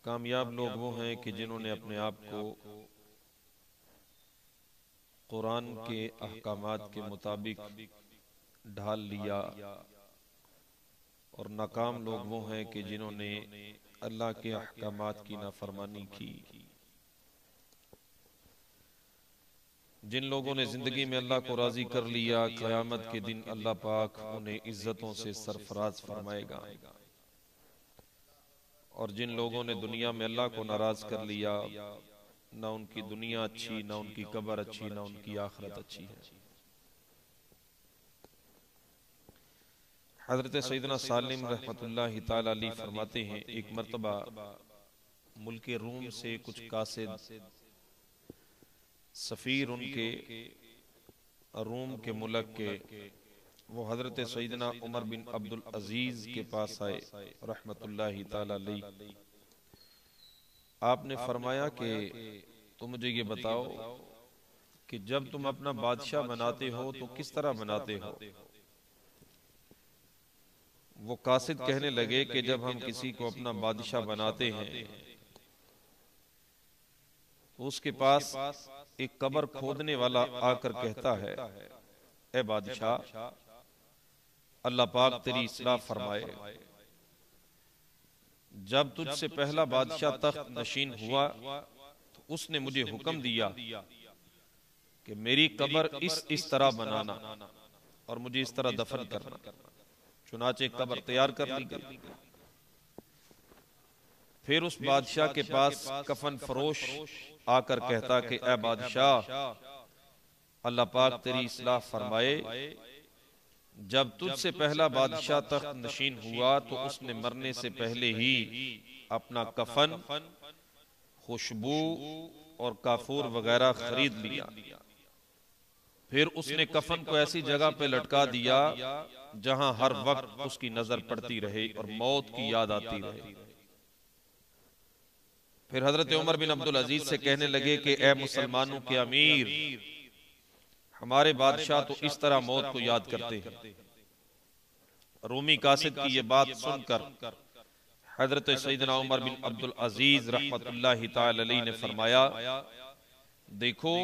कामयाब लोग वो हैं कि जिन्होंने अपने आप को कुरान के अहकामात के मुताबिक ढाल लिया, और नाकाम लोग वो हैं कि जिन्होंने अल्लाह के अहकामात की नाफरमानी की। जिन लोगों ने जिंदगी में अल्लाह को राजी कर लिया, क़यामत के दिन अल्लाह पाक उन्हें इज्जतों से सरफराज फरमाएगा। और जिन लोगों ने दुनिया में अल्लाह को नाराज कर लिया, ना उनकी दुनिया अच्छी, ना उनकी कब्र अच्छी, ना उनकी आखिरत अच्छी है। हजरत सैयदना सालिम रहमतुल्लाहि ताला अलैहि फरमाते हैं, एक मर्तबा मुल्क रूम से कुछ कासिद सफीर उनके रूम के मुल्क के वो हजरत सैयदना उमर बिन अब्दुल अजीज के पास आए रहमतुल्लाहि ताला अलैहि। आपने फरमाया कि तुम मुझे ये बताओ कि जब तुम अपना बादशाह बनाते हो तो किस तरह बनाते हो। वो कासिद कहने लगे कि जब हम किसी को अपना बादशाह बनाते हैं तो उसके पास एक कब्र खोदने वाला आकर कहता है, ए बादशाह, अल्लाह पाक तेरी इस्लाह फरमाए। जब तुझसे पहला बादशाह तख्त नशीन हुआ तो उसने मुझे हुक्म दिया कि मेरी कब्र इस तरह बनाना और मुझे इस तरह दफन करना। चुनाचे कब्र तैयार कर ली गई। फिर उस बादशाह के पास कफन फरोश आकर कहता कि ए बादशाह, अल्लाह पाक तेरी इस्लाह फरमाए। जब तुझसे पहला बादशाह तख्त नशीन हुआ तो उसने मरने से पहले ही अपना कफन, खुशबू और काफूर वगैरह खरीद लिया। फिर उसने कफन को ऐसी जगह पे लटका दिया जहां हर वक्त उसकी नजर पड़ती रहे और मौत की याद आती रहे। फिर हजरत उमर बिन अब्दुल अजीज से कहने लगे कि ए मुसलमानों के अमीर, हमारे बादशाह तो इस तरह मौत को याद करते हैं। रूमी कासिद की यह बात सुनकर हजरत सैयदना उमर बिन अब्दुल अजीज रहमतुल्लाहि ताला अलैहि ने फरमाया, देखो,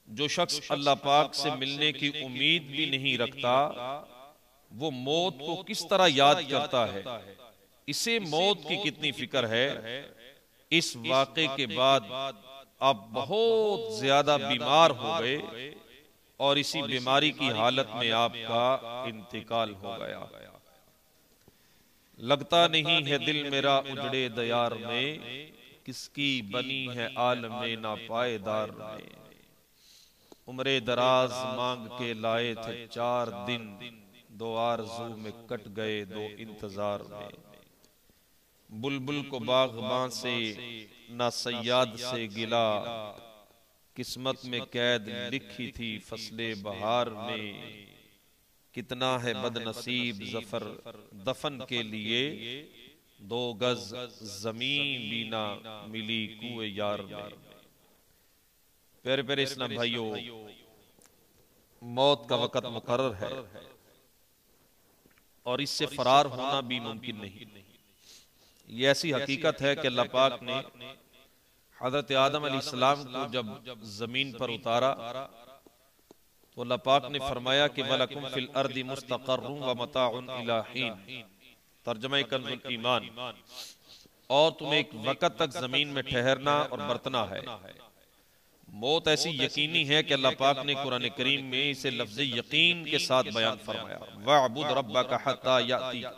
जो शख्स अल्लाह पाक से मिलने की उम्मीद भी नहीं रखता वो मौत को किस तरह याद करता है, इसे मौत की कितनी फिक्र है। इस वाक़े के बाद आप बहुत ज्यादा बीमार हो गए और इसी बीमारी की हालत में आपका इंतकाल हो गया। लगता नहीं है दिल मेरा उजड़े दयार में, किसकी बनी है आलमे ना पायदार में। उम्रे दराज मांग के लाए थे 4 दिन, 2 आरज़ू में कट गए 2 इंतजार में। बुलबुल को बागबां से ना सयाद से गिला, किस्मत में कैद लिखी थी फसले बहार में। कितना है बदनसीब जफर दफन के लिए, 2 गज जमीन भी ना मिली कुए यार में। प्यारे प्यारे इस्लाम भाइयों, मौत का वक़्त मुकर्रर है और इससे फरार होना भी मुमकिन नहीं। ये ऐसी हकीकत है कि अल्लाह पाक ने हजरत आदम अलैहिस्सलाम को जब जमीन पर उतारा तो अल्लाह पाक ने फरमाया कि वलकुम फिल अर्दि मुस्तक़र्रुन व मताउन इला हीन, तर्जुमा कंजुल ईमान, और तुम्हें एक वक़्त तक जमीन में ठहरना और बरतना है। मौत ऐसी यकीनी है कि अल्लाह पाक ने कुरान करीम में इसे लफ्ज़ यकीन के साथ बयान फरमाया, वअबुद रब्बका हत्ता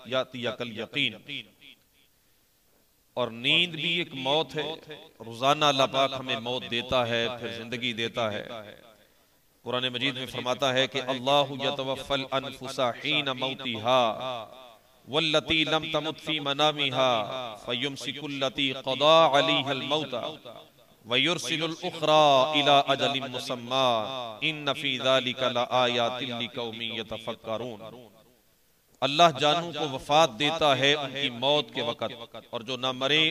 यातियकल यकीन। और नींद भी एक मौत है। रोजाना अल्लाह पाक हमें मौत देता है, फिर जिंदगी देता है। कुरान मजीद में फरमाता है कि अल्लाहु यतवफ़्फ़ल अनफुसा हीन मौतिहा वल्लती लम तमुत फी मनामिहा फयुमसिकुल्लती क़दा अलैहल मौता वयुरसिलुल उख़रा इला अजलिम मुसम्मा इन्न फी ज़ालिका लआयातिन लिक़ौमिन यतफ़क्करून। अल्लाह जानू को वफात देता है उनकी मौत के वक़्त, और जो ना मरे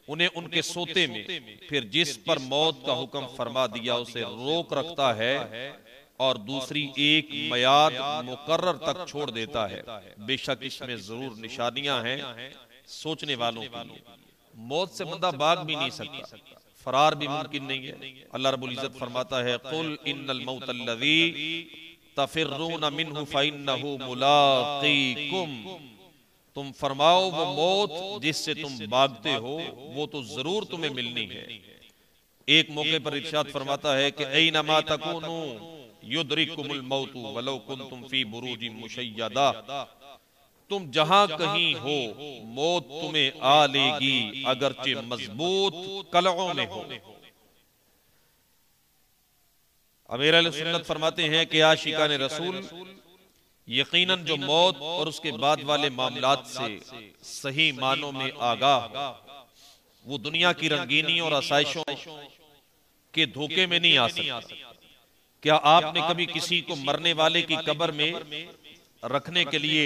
उन्हें उनके सोते में फिर जिस पर मौत का हुक्म फरमा दिया उसे रोक रखता है और दूसरी एक मयाद मुकर्रर तक छोड़ देता है। बेशक इसमें जरूर निशानियां हैं सोचने वालों के लिए। मौत से बंदा भाग भी नहीं सकता, फरार भी मुमकिन नहीं है। अल्लाह रब्बुल इज्जत फरमाता है कुल इन्नल मौतल्लज़ी तफिर्रून मिन्हु फइन्नहु मुलाक़ीकुम, तुम फरमाओ वो मौत जिससे तुम भागते हो वो तो जरूर तुम्हें मिलनी है। एक मौके पर इरशाद फरमाता है कि ऐनमा तकूनु युद्रिकुमुल मौतु वलौ कुंतुम फी बुरूजिन मुशय्यदा, तुम जहां कहीं हो मौत तुम्हें आ लेगी अगरचे मजबूत कलओं में हो। अमीर अहले सुन्नत फरमाते हैं कि आशिकाने रसूल यकीनन जो मौत और उसके बाद वाले मामलात से सही मानों में आगाह, वो दुनिया की रंगीनी और आसाइशों के धोखे में नहीं आ सकता। क्या आपने कभी किसी को मरने वाले की कब्र में रखने के लिए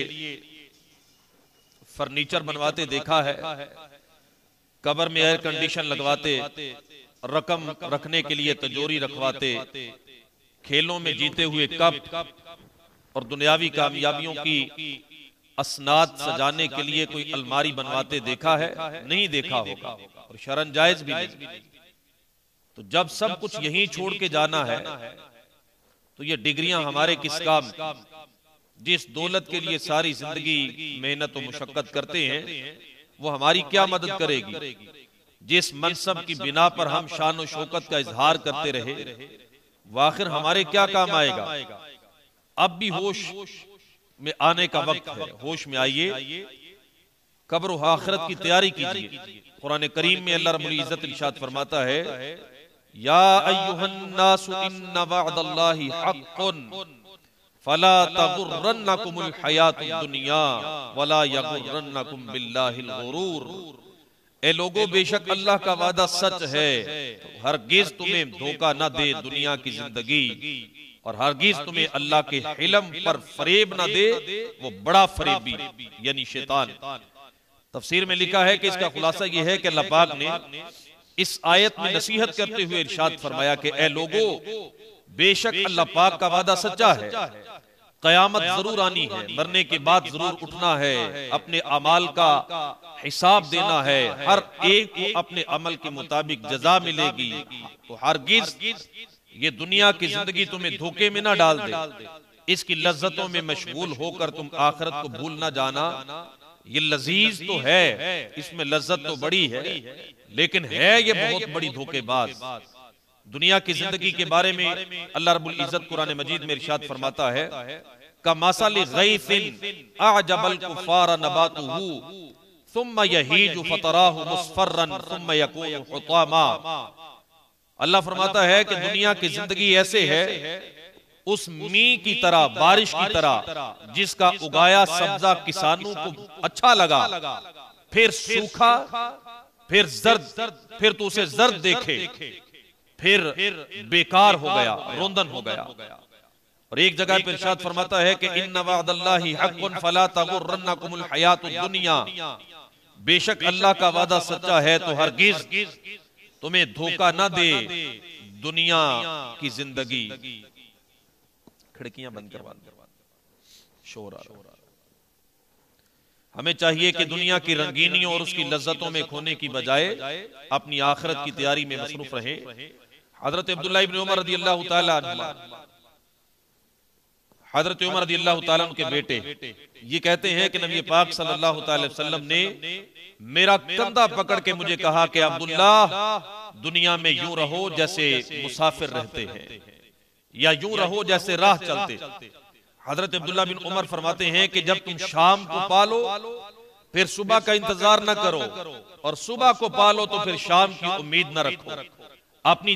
फर्नीचर बनवाते देखा है? कब्र में एयर कंडीशन लगवाते, रकम रखने के लिए तिजोरी रखवाते, खेलों में जीते हुए कप और दुनियावी कामयाबियों की असनाद सजाने के लिए कोई अलमारी बनवाते देखा है? नहीं देखा होगा, और शरन जायज भी नहीं। तो जब सब कुछ यहीं छोड़ के जाना है तो ये डिग्रियां हमारे किस काम? जिस दौलत के लिए सारी जिंदगी मेहनत और मुशक्कत करते हैं वो हमारी क्या मदद करेगी? जिस मनसब की बिना पर हम शान और शौकत का इजहार करते रहे वो आखिर हमारे क्या काम आएगा? अब भी होश में आने का वक्त है, होश में आइए, कब्र और आखिरत की तैयारी कीजिए। कुरान करीम में अल्लाह रब्बुल इज्जत इरशाद फरमाता है या अय्युहन्नासु इन्ना वअदल्लाहि हक़्क़ुन फला तगुर्रन्नकुमुल हयातुद दुनिया वला यगुर्रन्नकुम बिल्लाहिल गुरूर। ए लोगों, बेशक अल्लाह का वादा सच है, तो हरगिज तुम्हें धोखा न दे दुनिया की जिंदगी, और हरगिज तुम्हें अल्लाह के हिलम पर फरेब न दे वो बड़ा फरेबी यानी शैतान। तफसीर में लिखा है कि इसका खुलासा यह है कि अल्लाह पाक ने इस आयत में नसीहत करते हुए इरशाद फरमाया कि ए लोगों, बेशक अल्लाह पाक का वादा सच्चा है, कयामत जरूर आनी है, मरने के बाद जरूर उठना है, अपने अमाल का हिसाब देना है, हर एक को अपने अमल के मुताबिक जजा मिलेगी। तो हरगिज ये दुनिया की जिंदगी तुम्हें धोखे में ना डाल दे, इसकी लज्जतों में मशगूल होकर तुम आखिरत को भूल ना जाना। ये लजीज तो है, इसमें लज्जत तो बड़ी है, लेकिन है ये बहुत बड़ी धोखेबाज। दुनिया की जिंदगी के बारे में अल्लाह रब्बुल इज्जत कुरान मजीद में इरशाद फरमाता है कमासली गैसिन अअजबल कुफार नबातुहु सुम्मा यहीजु फतराहु मुस्फरन सुम्मा यकूनु हुतामा। अल्लाह फरमाता है कि दुनिया की जिंदगी ऐसे है उस मी की तरह, बारिश की तरह, जिसका उगाया सब्जा किसानों को अच्छा लगा, फिर सूखा, फिर जर्द, फिर तो उसे जर्द देखे, फिर बेकार हो गया, रोंदन हो गया। और एक जगह पर इरशाद फरमाता है कि इन्ना वअदल्लाहि हक़्क़ुन फला तगुर्रन्नकुमुल हयातुद दुनिया, बेशक अल्लाह का वादा सच्चा है तो हरगिज तुम्हें धोखा न दे दुनिया की जिंदगी। खिड़कियां बंद करवा, शोर आ रहा। हमें चाहिए कि दुनिया की रंगीनियों और उसकी लज्जतों में खोने की बजाय अपनी आखिरत की तैयारी में मसरूफ रहे। हजरत अब्दुल्लाह इब्न उमर रदियल्लाहु ताला अन्हुमा, हजरत उमर रदियल्लाहु ताला उनके बेटे, ये कहते हैं कि नबी पाक सल्लल्लाहु अलैहि वसल्लम ने मेरा कंधा पकड़ के मुझे कहा कि अब्दुल्लाह, दुनिया में यूं रहो जैसे मुसाफिर रहते हैं, या यूं रहो जैसे राह चलते। हजरत अब्दुल्लाह बिन उमर फरमाते हैं कि जब तुम शाम को पालो फिर सुबह का इंतजार न करो, और सुबह को पालो तो फिर शाम की उम्मीद न रखो। अपनी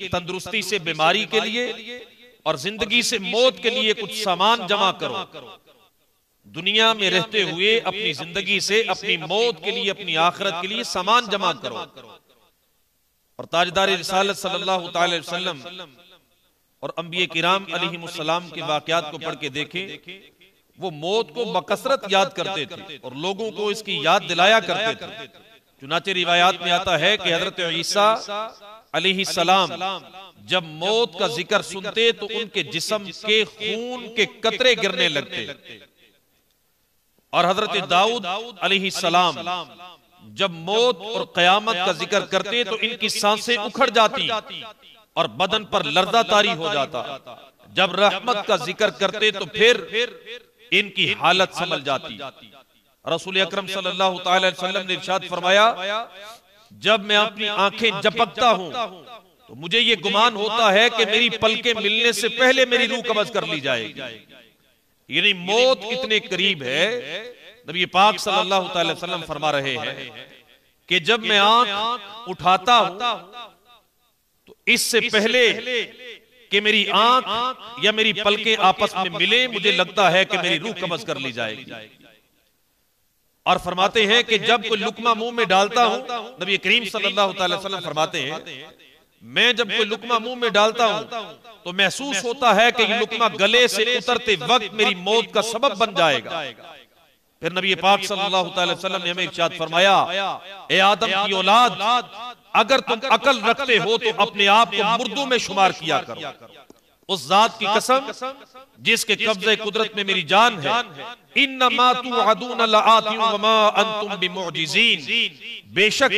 तंदुरुस्ती से बीमारी के लिए और जिंदगी से मौत के लिए कुछ सामान जमा करो। दुनिया में रहते हुए अपनी जिंदगी से अपनी मौत के लिए, अपनी आखिरत के लिए सामान जमा करो। और ताजदार रिसालत सल्लल्लाहु अलैहि वसल्लम और अंबिया किराम अलैहिमुस्सलाम के वाकयात को पढ़ के देखें, वो मौत को बकसरत याद करते थे और लोगों को इसकी याद दिलाया करते थे। चुनाचे रिवायात में आता है कि हजरत ईसा अलैहिस्सलाम जब मौत का जिक्र सुनते तो उनके जिस्म के खून के कतरे गिरने लगते, और हजरत दाऊद अलैहिस्सलाम जब मौत और कयामत का जिक्र करते तो इनकी सांसें उखड़ जाती और बदन पर लर्जा तारी हो जाता। जब रहमत का जिक्र करते तो फिर इनकी हालत संभल जाती। रसूल अकरम सल्लल्लाहु अलैहि वसल्लम ने इरशाद फरमाया, जब मैं अपनी आंखें झपकता हूं तो मुझे ये गुमान होता है कि मेरी पलकें मिलने से पहले मेरी रूह कब्ज कर ली जाएगी। यानी मौत इतने करीब है। नबी पाक सल्लल्लाहु अलैहि वसल्लम फरमा रहे हैं कि जब मैं आंख उठाता हूं तो इससे पहले कि मेरी आंख या मेरी पलकें आपस में मिले, मुझे लगता है कि मेरी रूह कब्ज कर ली जाएगी। और फरमाते हैं कि जब कोई लुकमा मुंह में डालता हूं, नबी करीम सल्लल्लाहु अलैहि वसल्लम फरमाते हैं, मैं जब कोई लुकमा मुंह में डालता हूं तो महसूस होता है कि ये लुकमा गले से उतरते वक्त मेरी मौत का सबब बन जाएगा। फिर नबी पाक सल्लल्लाहु अलैहि वसल्लम ने हमें इरशाद फरमाया, ए आदम की औलाद, अगर तुम अकल रखते हो तो अपने आप को मुर्दों में शुमार किया करो। उस जात की कसम जिसके कब्जे कुदरत में मेरी जान है, इन्नमा तुअदून लआतिउ वमा अंतुम बिमुअजिजीन, बेशक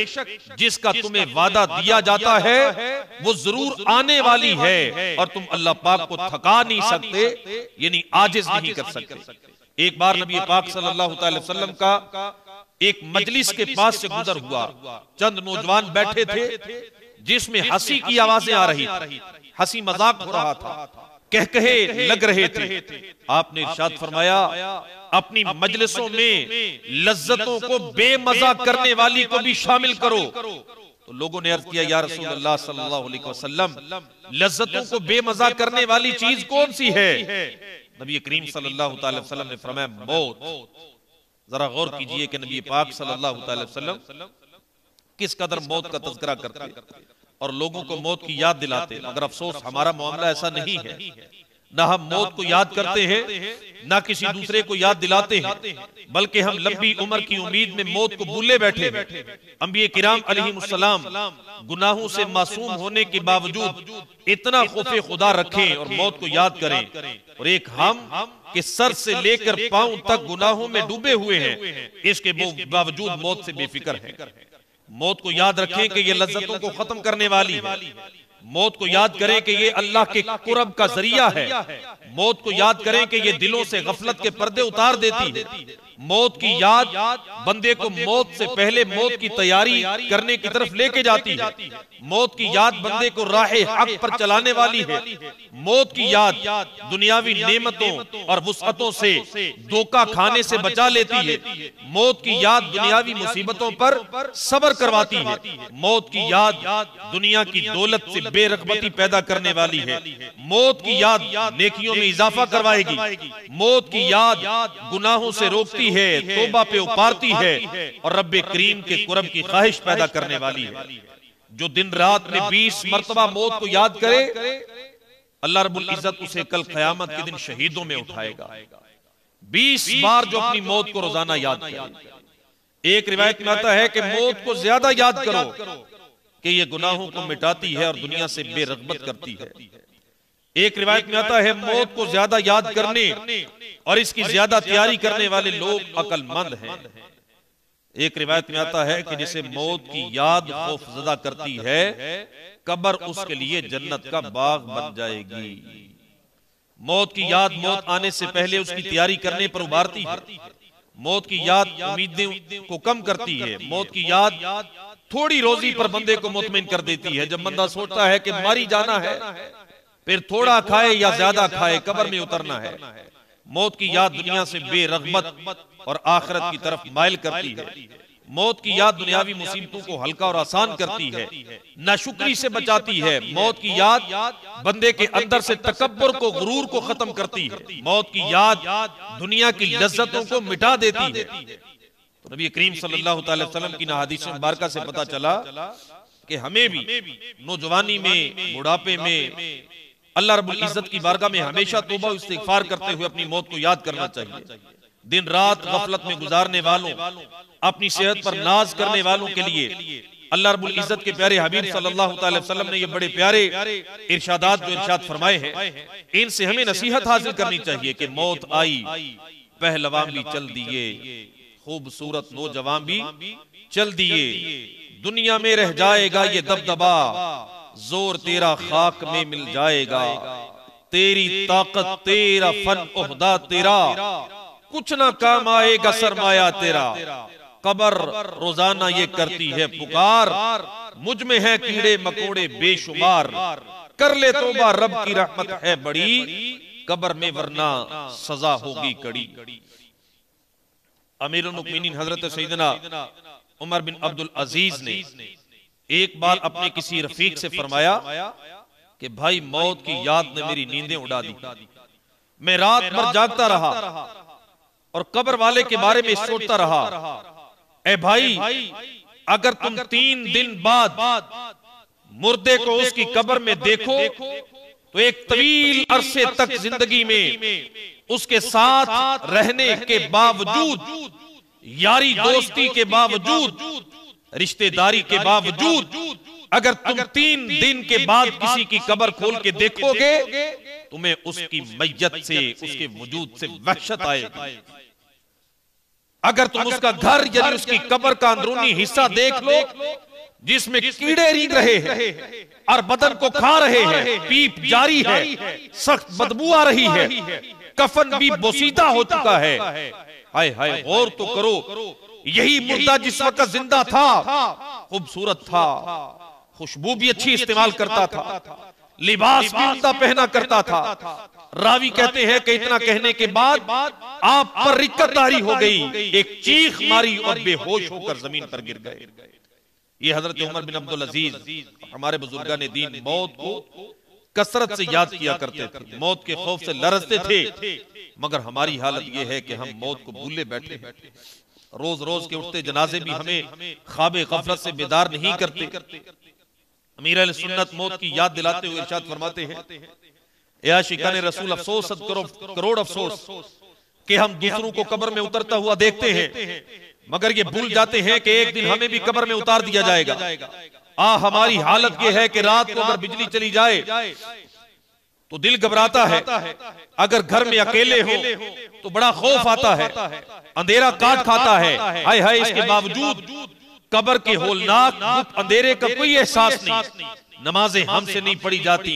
जिसका तुम्हें वादा दिया जाता है वो जरूर आने वाली है और तुम अल्लाह पाक को थका नहीं सकते, यानी आजिज नहीं कर सकते। एक बार नबी पाक सल्लल्लाहु अलैहि वसल्लम का एक मजलिस के पास से गुजर हुआ। चंद नौजवान बैठे थे जिसमें हंसी की आवाजें आ रही थी, हंसी मजाक हो रहा था, कह कहे लग रहे थे। आपने इरशाद फरमाया, अपनी मजलिसों में लज्जतों को बेमजा करने वाली को भी शामिल करो। तो लोगों ने अर्ज किया, या रसूल अल्लाह सल्लल्लाहु अलैहि वसल्लम, लज्जतों को बेमजा करने वाली चीज कौन सी है? नबी करीम सल्लल्लाहु अलैहि वसल्लम ने फरमाया, मौत। जरा गौर कीजिए कि नबी पाक सल्लल्लाहु अलैहि वसल्लम किस कदर मौत का तज़किरा करते और लोगों को मौत की याद दिलाते। मगर अफसोस हमारा मामला ऐसा नहीं है। ना हम मौत को याद करते हैं, ना किसी दूसरे को याद दिलाते हैं, बल्कि हम लंबी उम्र की उम्मीद में मौत को भूले बैठे हैं। अंबिया किराम अलैहिमुस्सलाम गुनाहों से मासूम होने के बावजूद इतना खौफे खुदा रखें और मौत को याद करें, और एक हम कि सर से लेकर पांव तक गुनाहों में डूबे हुए हैं, इसके बावजूद मौत से बेफिक्र हैं। मौत को याद रखें कि ये लज्जतों को खत्म करने वाली है। मौत को याद करें कि ये अल्लाह के कुर्ब का जरिया है। मौत को याद करें कि ये दिलों से गफलत के पर्दे उतार देती है। मौत की याद बंदे को मौत से पहले मौत की तैयारी करने की तरफ लेके जाती है। मौत की याद बंदे को राह हक पर चलाने वाली है। मौत की याद दुनियावी नेमतों और वुसअतों से धोखा खाने से बचा लेती है। मौत की याद दुनियावी मुसीबतों पर सब्र करवाती है। मौत की याद दुनिया की दौलत से बेरगबती पैदा करने वाली है। मौत की याद नेकियों में इजाफा करवाएगी। मौत की याद गुनाहों से रोकती है, तौबा पे उतारती है और रब्बे करीम के कुर्ब की ख्वाहिश पैदा करने वाली है। जो दिन रात में 20 मरतबा मौत को याद करे, अल्लाह रब्बुल इज्जत उसे कल क़यामत के दिन शहीदों में उठाएगा। 20 बार जो अपनी मौत को रोजाना याद करे। एक रिवायत में आता है कि मौत को ज्यादा याद करो कि ये गुनाहों को मिटाती है और दुनिया से बेरगबत करती है। एक रिवायत में आता है मौत को ज्यादा याद करने और इसकी ज्यादा तैयारी करने वाले लोग अक्लमंद हैं। एक रिवायत में आता है कि जिसे मौत की याद खौफजदा करती है, कब्र उसके लिए जन्नत का बाग बन जाएगी। मौत की याद मौत आने से पहले उसकी तैयारी करने पर उभारती है। मौत की याद उम्मीदें को कम करती है। मौत की याद थोड़ी रोजी पर बंदे को मुतमिन कर देती है। जब बंदा सोचता है कि मारी जाना है, फिर थोड़ा खाए या ज्यादा खाए, कब्र में उतरना है। मौत की याद दुनिया से बेरगबत और आखिरत की तरफ माइल करती है। मौत की याद दुनियावी मुसीबतों को हल्का और आसान करती है, नाशुक्री से बचाती है। मौत की याद बंदे के अंदर से तकब्बुर को, गुरूर को खत्म करती है। मौत की याद दुनिया की लज्जतों को मिटा देती है। तो नबी करीम सल्लल्लाहु अलैहि वसल्लम की हदीस मुबारका से पता चला कि हमें भी नौजवानी में, बुढ़ापे में अल्लाह रब्बुल इज्जत की बारगाह में हमेशा तौबा और इस्तिगफार करते हुए अपनी मौत को याद करना चाहिए। दिन रात गफलत में गुजारने वालों, अपनी सेहत पर नाज करने वालों के लिए अल्लाह रब्बुल इज्जत के प्यारे हबीब सल्लल्लाहु अलैहि वसल्लम ने ये बड़े प्यारे इरशादात जो इरशाद फरमाए हैं, इनसे हमें नसीहत हासिल करनी चाहिए कि मौत आई, पहलवान भी चल दिए, खूबसूरत नौजवान भी चल दिए। दुनिया में रह जाएगा ये दबदबा, जोर तेरा खाक में मिल जाएगा। तेरी ताकत तेरा फन ओहदा तेरा, कुछ ना काम आएगा सरमाया तेरा। कब्र रोजाना ये करती है पुकार, मुझ में है कीड़े मकोड़े बेशुमार। कर ले तौबा रब की रहमत है बड़ी, कब्र में वरना सजा होगी कड़ी। अमीरुल मुमिनीन हजरत सैयदना उमर बिन अब्दुल अजीज ने एक बार अपने किसी रफीक से फरमाया कि भाई मौत की याद ने मेरी नींदें उड़ा दी, मैं रात भर जागता रहा और कब्र वाले के बारे में सोचता रहा। ए भाई, अगर तुम 3 दिन बाद मुर्दे को उसकी कब्र में देखो तो एक तवील अरसे तक जिंदगी में उसके साथ रहने के बावजूद, यारी दोस्ती के बावजूद, रिश्तेदारी के बावजूद, अगर तुम 3 दिन के बाद किसी की कब्र खोल के देखोगे, तुम्हें उसकी मैयत से, उसके वजूद से वहशत आएगी। अगर तुम उसका घर यानी उसकी कब्र का अंदरूनी हिस्सा देख लो जिसमें कीड़े रींग रहे हैं और बदन को खा रहे हैं, पीप जारी है, सख्त बदबू आ रही है, कफन भी बोसीदा हो चुका है। हाय हाय, गौर तो करो, यही मुर्दा जिस वक्त जिंदा था खूबसूरत था, खुशबू भी अच्छी इस्तेमाल करता था, लिबास भी उम्दा पहना करता था। रावी कहते हैं कि इतना कहने के बाद आप पर रिक्कत तारी हो गई, एक चीख मारी और बेहोश होकर जमीन पर गिर गए। ये हजरत उमर बिन अब्दुल अजीज हमारे बुजुर्गान ने दीन मौत को कसरत से याद किया करते थे, मौत के खौफ से लरजते थे। मगर हमारी हालत यह है कि हम मौत को भूले बैठे। रोज रोज के उठते जनाजे भी हमें ख्वाबे गफलत से बेदार नहीं करते। अमीर अहले सुन्नत मौत की याद दिलाते हुए इरशाद फरमाते हैं, ए आशिकाने रसूल अफसोस, करोड़ अफसोस कि हम दूसरों को कब्र में उतरता हुआ देखते हैं, मगर ये भूल जाते हैं कि एक दिन हमें भी कब्र में उतार दिया जाएगा। हमारी हालत ये है कि रात को अगर बिजली चली जाए तो दिल घबराता है, अगर घर में अकेले हो तो बड़ा खौफ आता है, अंधेरा काट खाता है। हाय हाय, इसके बावजूद कब्र के होलनाक गुप्त अंधेरे का कोई एहसास नहीं। नमाजें हमसे नहीं पढ़ी जाती,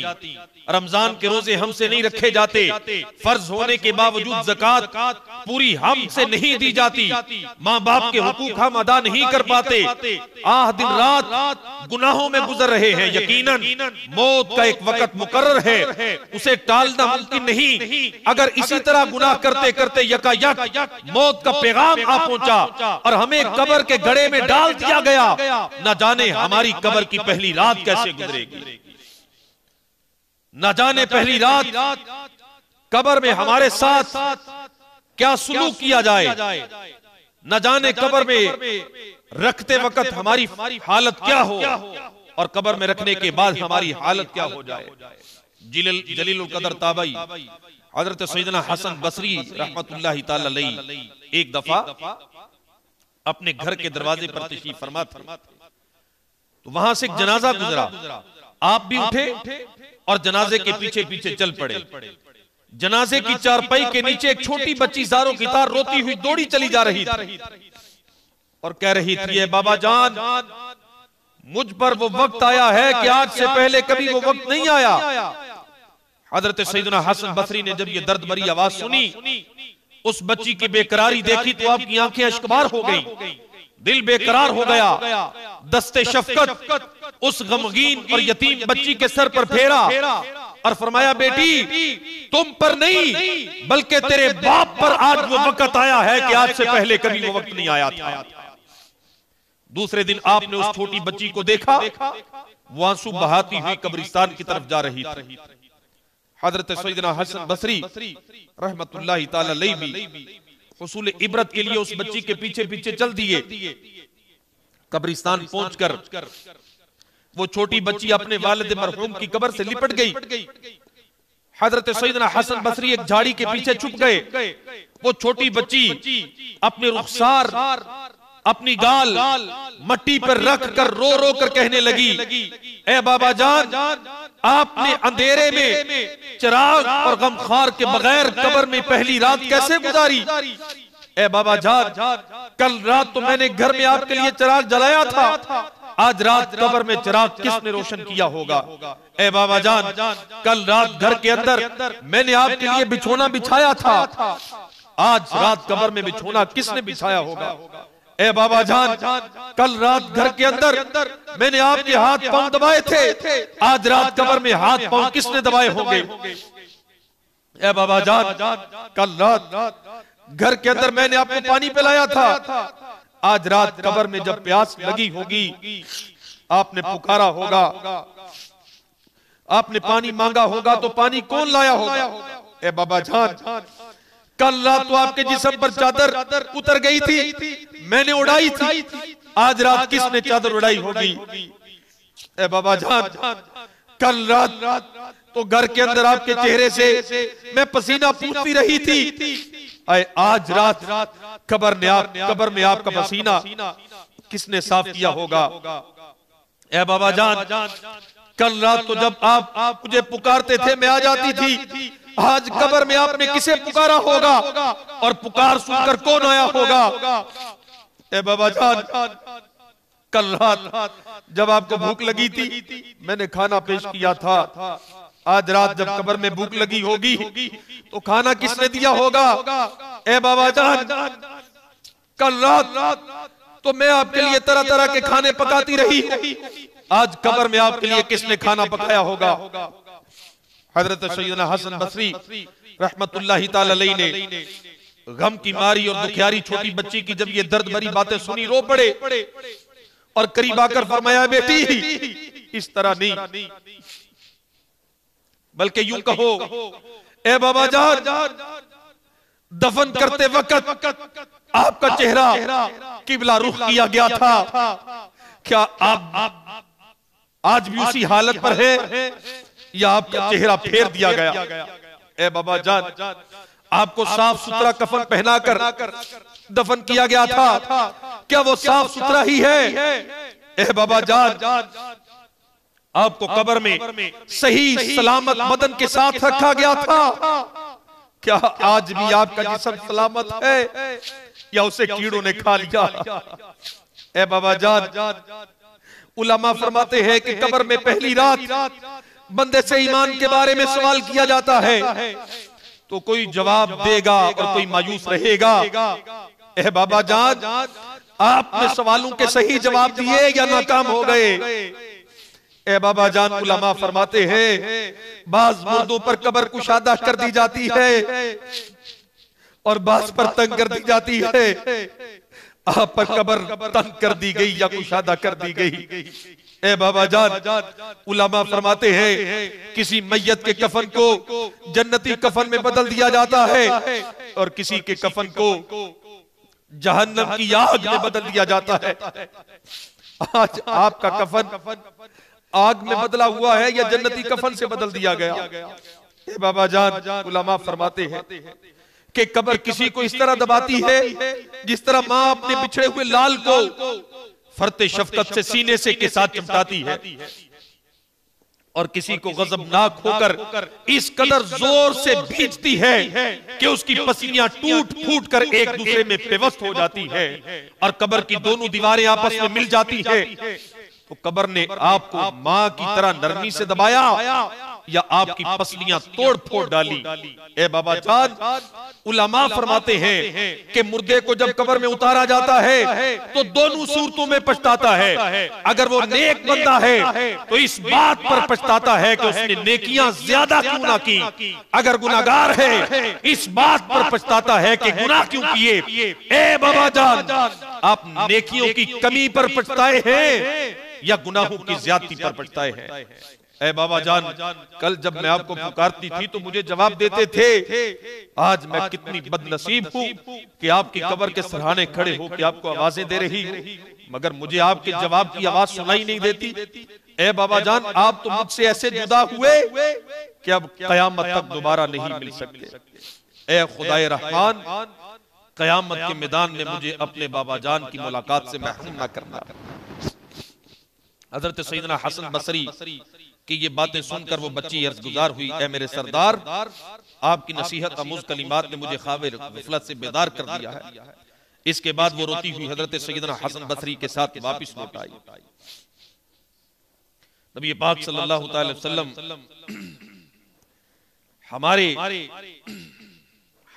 रमजान के रोजे हमसे नहीं रखे जाते, फर्ज होने के बावजूद ज़कात पूरी हमसे नहीं दी जाती, माँ बाप के हुकूक हम अदा नहीं कर पाते। दिन रात गुनाहों में गुजर रहे हैं। यकीनन मौत का एक वक्त मुकर्रर है, उसे टालना मुमकिन नहीं। अगर इसी तरह गुनाह करते करते यकायक मौत का पैगाम आ पहुंचा और हमें कब्र के गड्ढे में डाल दिया गया, न जाने हमारी कब्र की पहली रात कैसे गुजरेगी, न जाने पहली रात कब्र में हमारे साथ क्या सुलूक किया जाए, न जाने कब्र में रखते वक्त हमारी हालत क्या हो और कब्र में रखने के बाद हमारी हालत क्या हो जाए। जलीलुल कदर ताबई हजरत सैयदना हसन बसरी रहमतुल्लाहि ताला अलैहि एक दफा अपने घर के दरवाजे पर तशरीफ फरमा थे, तो वहां से एक जनाजा गुजरा। आप भी उठे और जनाजे के पीछे पीछे चल पड़े। जनाजे की चारपाई के नीचे एक छोटी बच्ची ज़ारों की तार रोती हुई दौड़ी चली जा रही थी और कह रही थी, बाबा जान, मुझ पर वो वक्त आया है कि आज से पहले कभी वो वक्त नहीं आया। हजरत सैयदना हसन बसरी ने जब ये दर्द भरी आवाज सुनी, उस बच्ची की बेकरारी देखी तो आपकी आंखें अश्कबार हो गई, दिल बेकरार हो गया। दस्ते शफकत उस गमगीन और यतीम बच्ची के सर पर फेरा और फरमाया, बेटी तुम पर नहीं बल्कि तेरे बाप पर आज वो वक्त आया है कि आज से पहले कभी वो वक्त नहीं आया था। दूसरे दिन आपने उस छोटी बच्ची को देखा, वो आंसू बहाती हुई कब्रिस्तान की तरफ जा रही थी। हजरत सैयदना हसन बसरी रहमतुल्लाहि ताला अलैहि भी हुसूल इबरत के लिए उस बच्ची के पीछे पीछे चल दिए। कब्रिस्तान पहुंचकर वो छोटी बच्ची अपने वालिद मरहूम की कब्र से लिपट गई। हजरत सैयदना हसन बसरी एक झाड़ी के पीछे छुप गए। वो छोटी बच्ची अपने रुखसार, अपनी गाल मट्टी पर रख कर रो रो कर कहने लगी, ए बाबा जान, आपने अंधेरे में चिराग और गमखार के बगैर कब्र में पहली रात कैसे गुजारी? ए बाबा जान, कल रात तो मैंने घर में आपके लिए चिराग जलाया था, आज रात कब्र में चिराग किसने रोशन किया होगा? ए बाबा जान, कल रात घर के अंदर मैंने आपके लिए बिछोना बिछाया था, आज रात कब्र में बिछोना किसने बिछाया होगा? ए बाबा जान, कल रात घर के अंदर मैंने आपके हाथ पांव दबाए थे, आज रात कब्र में हाथ पांव किसने दबाए होंगे? ए बाबा जान, कल रात घर के अंदर मैंने आपको पानी पिलाया था, आज रात कब्र में जब प्यास लगी होगी आपने पुकारा होगा, आपने पानी मांगा होगा, तो पानी कौन लाया होगा? ए बाबा जान, कल रात तो आपके जिस्म पर चादर उतर गई थी, मैंने उड़ाई थी, आज रात किसने चादर उड़ाई होगी? ए बाबा जान, कल रात तो घर के अंदर आपके चेहरे से मैं पसीना पूछती रही थी, आज रात कब्र में आपका पसीना किसने साफ किया होगा? ए बाबा जान, कल रात तो जब आप मुझे पुकारते थे मैं आ जाती थी, आज कब्र में आपने किसे पुकारा होगा और पुकार सुनकर कौन आया होगा? ए बाबा जान, कल रात जब आपको भूख लगी थी मैंने खाना पेश किया था, आज रात जब कब्र में भूख लगी होगी तो खाना किसने दिया होगा? ए बाबा जान, कल रात तो मैं आपके लिए तरह तरह के खाने पकाती रही, आज कब्र में आपके लिए किसने खाना पकाया होगा? हजरत सैयदना हसन बसरी रहमतुल्लाहि ताला अलैहि ने गम की मारी और दुखियारी छोटी बच्ची की जब ये दर्द भरी बातें सुनी रो पड़े और करीब आकर फरमाया, बेटी इस तरह नहीं, बल्कि यूं कहो, ए बाबा जान, दफन करते वक्त आपका चेहरा किबला रुख किया गया था, क्या आप आज भी उसी हालत पर है या आपका चेहरा फेर दिया गया? ए बाबा जान, आपको साफ सुथरा कफन पहनाकर दफन किया गया था, क्या वो साफ सुथरा ही है? ए बाबा जान, आपको कब्र में सही सलामत बदन के साथ रखा गया था, क्या आज भी आपका जिस्म सलामत है या उसे कीड़ों ने खा लिया? ए बाबा जान, उलमा फरमाते हैं कि कब्र में पहली रात बंदे से ईमान के बारे में सवाल किया जाता है, तो कोई जवाब देगा और कोई मायूस रहेगा। ए बाबा जान, आपने सवालों के सही जवाब दिए या नाकाम हो गए? ए बाबा जान, उलमा फरमाते हैं बाज मुर्दों पर कब्र कुशादा कर दी जाती है और बाज पर तंग कर दी जाती है, आप पर कब्र तंग कर दी गई या कुशादा कर दी गई? ए बाबा जान, उलमा फरमाते हैं किसी मैयत के कफन को जन्नती कफन में बदल दिया जाता है और किसी के कफन को जहन्नम की आग में बदल दिया जाता है। आज आपका कफन आग में बदला हुआ है या जन्नती कफन से बदल दिया गया? ए बाबा जान, उलमा फरमाते हैं कि कब्र किसी को इस तरह दबाती है जिस तरह माँ अपने बिछड़े हुए लाल को फरते शफकत से सीने से के साथ चिमटाती है, और किसी को गजबनाक होकर इस कदर जोर से भींचती है कि उसकी पसीनियां टूट फूट कर एक दूसरे में पेवस्त हो जाती है और कब्र की दोनों दीवारें आपस में मिल जाती है। तो कब्र ने आपको माँ की तरह नरमी से दबाया या आपकी पसलियां तोड़ फोड़ डाली? ए बाबा जान, उलमा फरमाते हैं कि मुर्दे को जब कब्र में उतारा जाता है तो दोनों सूरतों में पछताता है। अगर वो नेक बंदा है तो इस बात पर पछताता है कि उसने नेकियां ज्यादा क्यों ना की, अगर गुनाहगार है इस बात पर पछताता है कि गुनाह क्यों किए। ए बाबा जान, आप नेकियों की कमी पर पछताए हैं या गुनाहों की ज्यादती पर पछताए हैं? ए बाबा जान, कल जब मैं आपको पुकारती थी तो मुझे जवाब देते थे, आज मैं कितनी बदनसीब हूँ कि आपकी कब्र के सराहने खड़े हो कि आपको आवाजें दे रही हूँ, मगर मुझे आपके जवाब की आवाज सुनाई नहीं देती। ए बाबा जान, आप तो मुझसे ऐसे जुदा हुए कि अब कयामत तक दोबारा नहीं मिल सकते। ए खुदाए रहमान, कयामत के मैदान में मुझे अपने बाबा जान की मुलाकात से महरूम न करना। हजरत सैयदना हसन बसरी कि ये बातें सुनकर वो बच्ची अर्ज़गुज़ार हुई, ए मेरे सरदार, आपकी नसीहत आमूज़ कलिमात ने मुझे ख्वाब ग़फ़लत से बेदार कर दिया है। इसके बाद वो रोती हुई हज़रत सैयदना हसन बसरी के साथ वापस लौट आई। नबी पाक सल्लल्लाहु अलैहि वसल्लम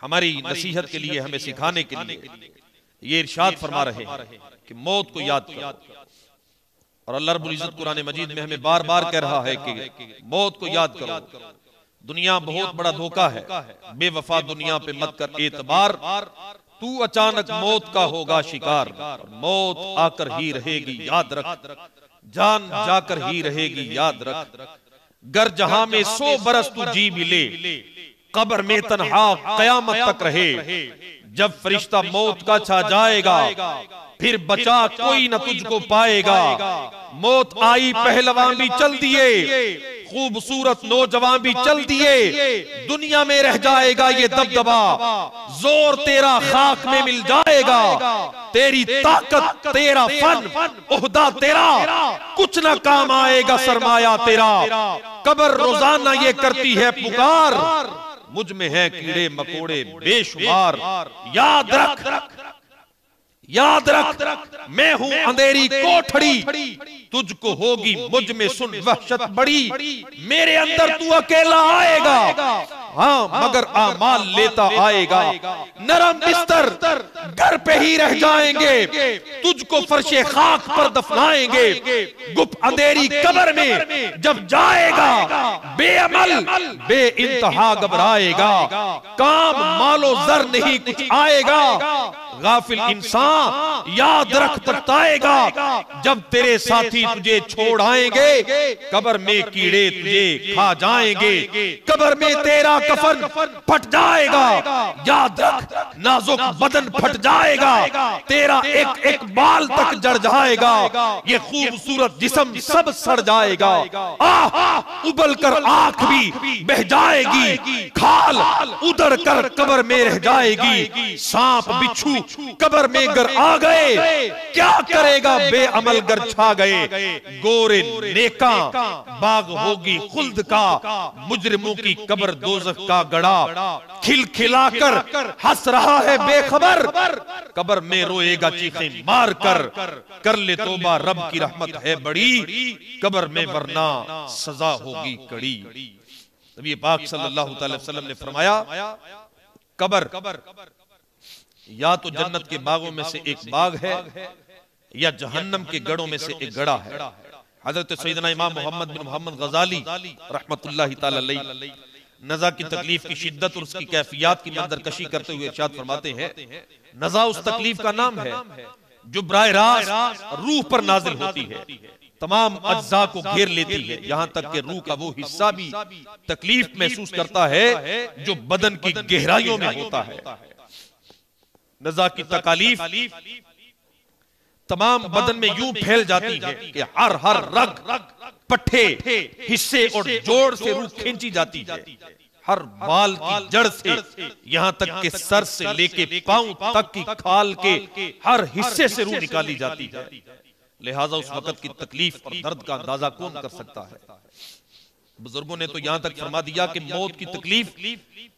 हमारी नसीहत के लिए, हमें सिखाने के लिए ये इरशाद फरमा रहे हैं कि मौत को याद करो। और अल्लाह रब्बुल इज़्ज़त कुरान मजीद में हमें बार बार कह रहा है कि मौत को याद करो। दुनिया बहुत बड़ा धोखा है, बेवफा दुनिया पे मत कर एतबार, तू अचानक मौत का होगा शिकार। मौत आकर ही रहेगी याद रख, जान जाकर ही रहेगी याद रख। गर जहां में 100 बरस तू जी भी ले, कब्र में तन्हा कयामत तक रहे। जब फरिश्ता मौत का छा जाएगा, फिर बचा कोई न तुझको पाएगा। मौत आई पहलवान भी चल दिए, खूबसूरत नौजवान भी चल दिए, दुनिया में रह जाएगा ये दबदबा। जोर तेरा खाक में मिल जाएगा, तेरी ताकत तेरा फन ओहदा तेरा कुछ ना काम आएगा सरमाया तेरा। कब्र रोजाना ये करती है पुकार, मुझ में है कीड़े मकोड़े बेशुमार। याद रख, याद रख, मैं हूं अंधेरी कोठड़ी, तुझको होगी मुझ में सुन वहशत बड़ी। मेरे अंदर तू अकेला आएगा, हाँ मगर आमाल लेता आएगा। नरम बिस्तर घर पे ही रह जाएंगे, तुझको फर्शे खाक पर दफनाएंगे। गुप्त अंधेरी कब्र में जब जाएगा, बेअमल बे इंतहा घबराएगा। काम मालो जर नहीं कुछ आएगा, गाफिल इंसान याद रख पछताएगा। जब तेरे साथी तुझे छोड़ आएंगे, कब्र में कीड़े तुझे खा जाएंगे। कब्र में तेरा कफन फट जाएगा, याद रख नाजुक बदन फट जाएगा। तेरा एक एक बाल तक जड़ जाएगा, ये खूबसूरत जिस्म सब सड़ जाएगा। आह उबल कर आंख भी बह जाएगी, खाल उधड़ कर कब्र में रह जाएगी। सांप बिच्छू कब्र में गर आ गए, क्या करेगा बेअमल गर छा गए। गोरे नेका बाग होगी खुल्द का, मुजरिमों की कब्र दोज़ख का गड़ा। खिलखिलाकर हंस रहा है बेखबर, कब्र में रोएगा चीखें मार कर ले तौबा रब की रहमत है बड़ी। कब्र में वरना सजा होगी कड़ी। नबी पाक सल्लल्लाहु अलैहि वसल्लम ने फरमाया, कब्र या तो जन्नत के बागों में से एक बाग है, या जहन्नम के गढ़ों में से एक गड़ा है। हजरत सैयदना इमाम मोहम्मद बिन मोहम्मद गजाली रहमतुल्लाहि ताला अलैहि नज़ा की तकलीफ की शिद्दत और उसकी कैफियत की मंजरकशी करते हुए इरशाद फरमाते हैं, नज़ा उस तकलीफ का नाम है जो बराह रास्त रूह पर नाजिल होती है, तमाम अज्जा को घेर लेती है, यहाँ तक कि रूह का वो हिस्सा भी तकलीफ महसूस करता है जो बदन की गहराइयों में होता है। नज़ा की तकालीफ तमाम बदन में यूं फैल जाती है कि हर रग पट्टे हिस्से और जोड़ से रूह खींची जाती है। हर बाल की जड़ से यहां तक के सर से लेके पांव तक की खाल के हर हिस्से से रूह निकाली जाती है। लिहाजा उस वक्त की तकलीफ और दर्द का अंदाजा कौन कर सकता है। बुजुर्गों ने तो यहां तक फरमा दिया कि मौत की तकलीफ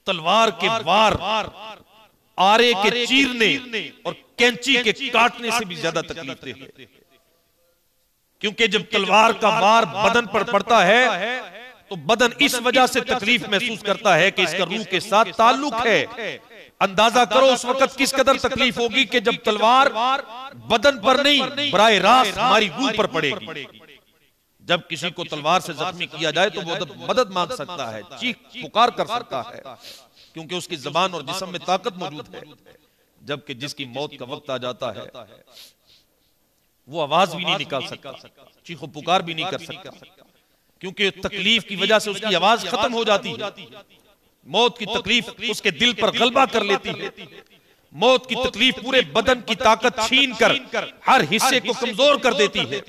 तलवार के वार, आरे के चीरने और कैंची के काटने से भी ज्यादा तकलीफ है। क्योंकि जब तलवार का वार बदन पर पड़ता है तो बदन इस वजह से तकलीफ महसूस करता है कि इसका रूह के साथ ताल्लुक है। अंदाजा करो उस वक्त किस कदर तकलीफ होगी कि जब तलवार बदन पर नहीं बराह रास्त हमारी रूह पर पड़ेगी। जब किसी को तलवार से जख्मी किया जाए तो वो मदद मांग सकता है, चीख पुकार कर सकता है, क्योंकि उसकी जबान और जिस्म में ताकत मौजूद है। जबकि जिसकी मौत का वक्त आ जाता है वो आवाज भी नहीं निकाल सकता, चीखो पुकार भी नहीं कर सकता, क्योंकि तकलीफ की वजह से उसकी आवाज खत्म हो जाती है। मौत की तकलीफ उसके दिल पर गलबा कर लेती है। मौत की तकलीफ पूरे बदन की ताकत छीन कर हर हिस्से को कमजोर कर देती है।